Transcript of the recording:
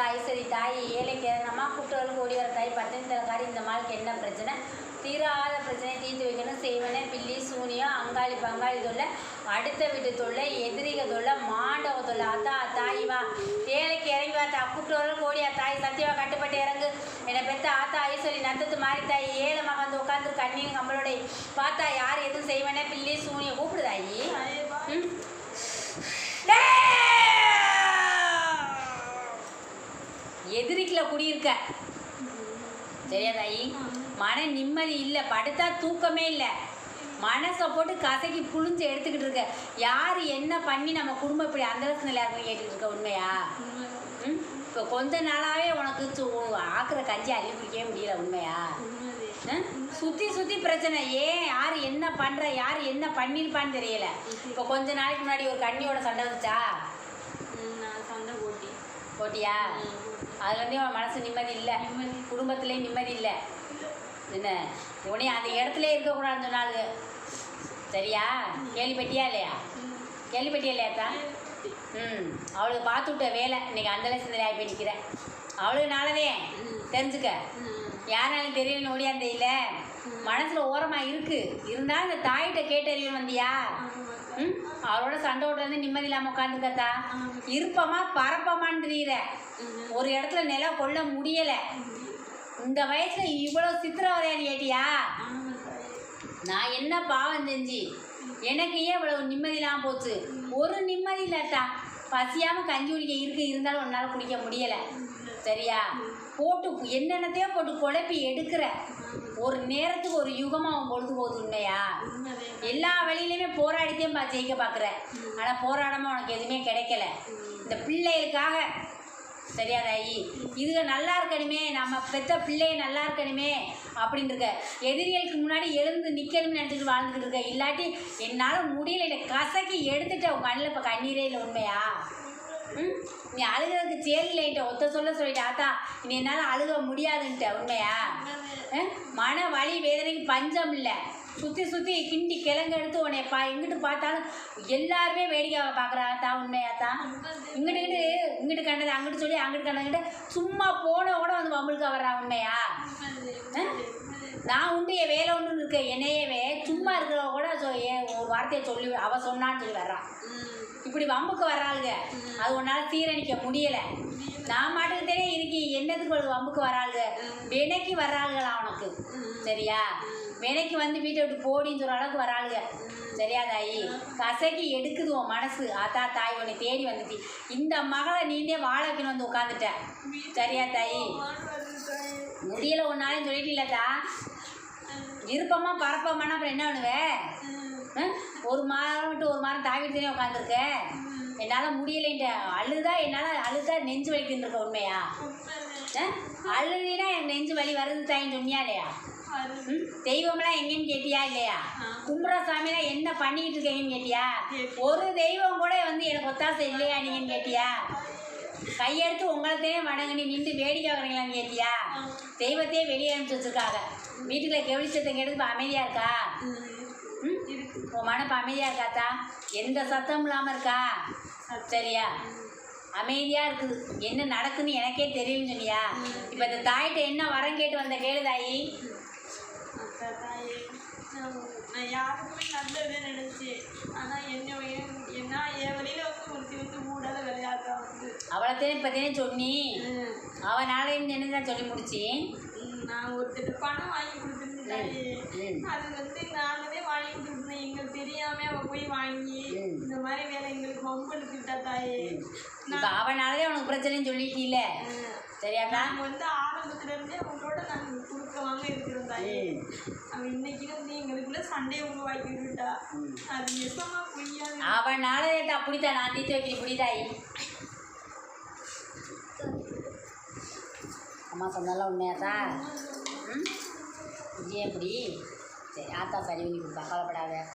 தாய் சரி தாய் ஏழைக்கு நம்ம கூட்டுறவுக்கு ஓடி வர தாய் பத்தினி தலைக்காரி இந்த மாளுக்கு என்ன பிரச்சனை தீராத பிரச்சனை தீர்த்து வைக்கணும் செய்வனே பில்லி சூனியம் அங்காளி பங்காளி தொல்லை அடுத்த வீட்டு தொல்லை எதிரிக தொல்லை மாண்டவ தொல்லை அத்தா தாய் வா ஏழைக்கு இறங்கி வாத்தா கூட்டுறவுக்கு ஓடியா தாய் சத்தியவா கட்டுப்பட்டு இறங்கு என்னை பெற்ற ஆத்தா ஐஸ்வரி நத்தத்து மாறி தாய் ஏழை மகன் வந்து உட்காந்து கண்ணீர் நம்மளோட பார்த்தா யார் எதுவும் செய்வனே பில்லி சூனியம் கூப்பிடுதாயி எதிரிக்கல குடியிருக்க சரியா தாயி மன நிம்மதி இல்லை படுத்தா தூக்கமே இல்லை மனசை போட்டு கசக்கி புழிஞ்சு எடுத்துக்கிட்டு இருக்க யார் என்ன பண்ணி நம்ம குடும்பம் இப்படி அந்த நிலையா இருக்குன்னு கேட்டுக்கிட்டு இருக்க உண்மையா இப்போ கொஞ்ச நாளாகவே உனக்கு ஆக்குற கஞ்சி அள்ளி குடிக்கவே முடியல உண்மையா சுற்றி சுற்றி பிரச்சனை ஏன் யார் என்ன பண்ணுற யார் என்ன பண்ணியிருப்பான்னு தெரியல இப்போ கொஞ்ச நாளைக்கு முன்னாடி ஒரு கண்ணியோட சண்டை வந்துச்சா சண்டை போட்டியா அதுலேருந்தே அவன் மனசு நிம்மதி இல்லை குடும்பத்துலேயும் நிம்மதி இல்லை என்ன உடனே அந்த இடத்துல இருக்கக்கூடாதுன்னு சொன்னாலுங்க சரியா கேள்விப்பட்டியா இல்லையா கேள்விப்பட்டியா இல்லையாத்தா அவளுக்கு பார்த்து விட்ட வேலை இன்னைக்கு அந்த சிந்தனை ஆகி போய் நிற்கிறேன் அவளுக்கு நாளவே தெரிஞ்சுக்க யாராலும் தெரியலன்னு ஓடியாந்து இல்லை மனசில் ஓரமாக இருக்குது இருந்தால் இந்த தாயிட்ட கேட்டறிவு வந்தியா அவளோட சண்டை ஓட்டுறது நிம்மதி இல்லாமல் உட்காந்துக்கத்தா இருப்பமாக பரப்பமான்னு தெரியுற ஒரு இடத்துல நிலம் கொள்ள முடியலை இந்த வயசுல இவ்வளோ சித்திரவதையான்னு கேட்டியா நான் என்ன பாவம் செஞ்சு எனக்கு ஏன் இவ்வளோ நிம்மதி இல்லாமல் போச்சு ஒரு நிம்மதி இல்லாட்டா பசியாமல் கஞ்சி குடிக்க இருந்தாலும் ஒன்றால் குடிக்க முடியலை சரியா போட்டு என்னென்னத்தையோ போட்டு குழப்பி எடுக்கிற ஒரு நேரத்துக்கு ஒரு யுகமாக அவன் பொழுது போகுது உண்மையா எல்லா வழியிலையுமே போராடித்தையும் ஜெயிக்க பார்க்குற ஆனால் போராடாமல் உனக்கு எதுவுமே கிடைக்கல இந்த பிள்ளைகளுக்காக சரியா தாயி இதுக நல்லா இருக்கணுமே நம்ம பெற்ற பிள்ளைய நல்லா இருக்கணுமே அப்படின்னு இருக்க எதிரிகளுக்கு முன்னாடி எழுந்து நிற்கணும்னு நினச்சிட்டு வாழ்ந்துக்கிட்டு இருக்க இல்லாட்டி என்னால் முடியல இல்லை கசக்கி எடுத்துட்டு உன் கண்ணில் இப்போ கண்ணீரே இல்லை உண்மையா நீ அழுகிறதுக்கு சேரில்லைன்ட்ட ஒத்த சொல்லிட்டு ஆத்தா நீ என்னால் அழுக முடியாதுன்ட்ட உண்மையா மன வலி வேதனைக்கு பஞ்சம் இல்லை சுற்றி சுற்றி கிண்டி கிழங்கு எடுத்து உன்னை எங்கிட்டு பார்த்தாலும் எல்லாருமே வேடிக்கை பார்க்குறாத்தா உண்மையாத்தா இங்கிட்டு கண்டது அங்கிட்டு சொல்லி அங்கிட்டு கண்டதுக்கிட்ட சும்மா போன கூட வந்து மம்பளுக்கு வர்றா உண்மையா நான் உண்டு என் வேலை ஒன்றுன்னு இருக்க என்னையவே சும்மா இருக்கிறவ கூட ஒரு வார்த்தையை சொல்லி அவள் சொன்னான்னு சொல்லி வர்றான் இப்படி வம்புக்கு வர்றாளுங்க அது உன்னால் சீரணிக்க முடியலை நான் மாட்டுக்கு தெரியும் இருக்கி என்னதுக்கு வம்புக்கு வர்றாளுங்க வினைக்கு வர்றாளுங்களா உனக்கு சரியா வினைக்கு வந்து வீட்டை விட்டு போடின்னு சொல்கிற அளவுக்கு வராளுங்க சரியா தாயி கசக்கி எடுக்குது உன் மனசு ஆத்தா தாய் உன்னை தேடி வந்துச்சு இந்த மகளை நீந்தே வாழ வைக்கணும் வந்து உட்காந்துட்ட சரியா தாயி முடியலை ஒன்னாலும் சொல்லிட்டு இல்லத்தா இருப்பமா பரப்பமானா அப்புறம் என்ன பண்ணுவேன் ஒரு மாதம் விட்டு ஒரு மாதம் தாவிட்டு தானே உட்காந்துருக்க என்னால் முடியலைன்ட்டு அழுதா நெஞ்சு வலிக்குன்னு இருக்க உண்மையா அழுதினா எனக்கு நெஞ்சு வலி வருது தாயின்னு சொன்னியா இல்லையா தெய்வம்லாம் எங்கேன்னு கேட்டியா இல்லையா கும்புற சாமிலாம் என்ன பண்ணிக்கிட்டு இருக்கீங்கன்னு கேட்டியா ஒரு தெய்வம் கூட வந்து எனக்கு ஒத்தாசை இல்லையா நீங்கன்னு கேட்டியா கையெடுத்து உங்கள்கிட்டே வணங்கி நின்று வேடிக்கை வரீங்களான்னு கேட்டியா தெய்வத்தையே வெளியே அனுப்பிச்சு வச்சுருக்காங்க வீட்டுக்குள்ள கெவிச்சத்தை கெடுத்து அமைதியாக இருக்கா உன் மனப்பு அமைதியாக இருக்காத்தா எந்த சத்தமும் இல்லாமல் இருக்கா சரியா அமைதியாக இருக்குது என்ன நடக்குன்னு எனக்கே தெரியும்னு சொன்னியா இப்போ இந்த தாயிட்ட என்ன வரம் கேட்டு வந்த கேளு தாயி நான் யாருக்குமே நல்லதே நினைச்சேன் ஆனால் என்ன என் வழியில வந்து மூடாத விளையாட்டா வந்து அவளைத்தே இப்போதே சொன்னி அவன் நாளையும் என்னதான் சொல்லி முடிச்சு நான் ஒருத்தர் பணம் வாங்கி கொடுத்துருந்தேன் அது வந்து நாங்களே வாங்கி கொடுத்துருந்தேன் எங்களுக்கு தெரியாம அவன் போய் வாங்கி இந்த மாதிரி வேலை எங்களுக்கு மம்பளுக்கிட்டா தாயே இப்போ அவனாலே உனக்கு பிரச்சனைன்னு சொல்லிட்டீல சரியா நாங்கள் வந்து ஆரம்பத்துல இருந்தே அவங்களோட நாங்கள் கொடுக்கவாங்க இருக்கிறோம் தாயே அவன் இன்னைக்கு வந்து எங்களுக்குள்ள சண்டையை உருவாக்கி விட்டா அது நிஜமா பொய்யாது அவனால அப்படித்தான் நான் தீர்த்து வைக்க இப்படிதாயி அம்மா சொன்னாலும் உண்மையாதான் ஏன் இப்படி சரி ஆத்தா சரி பண்ணி கொடுப்பா கவலைப்படாத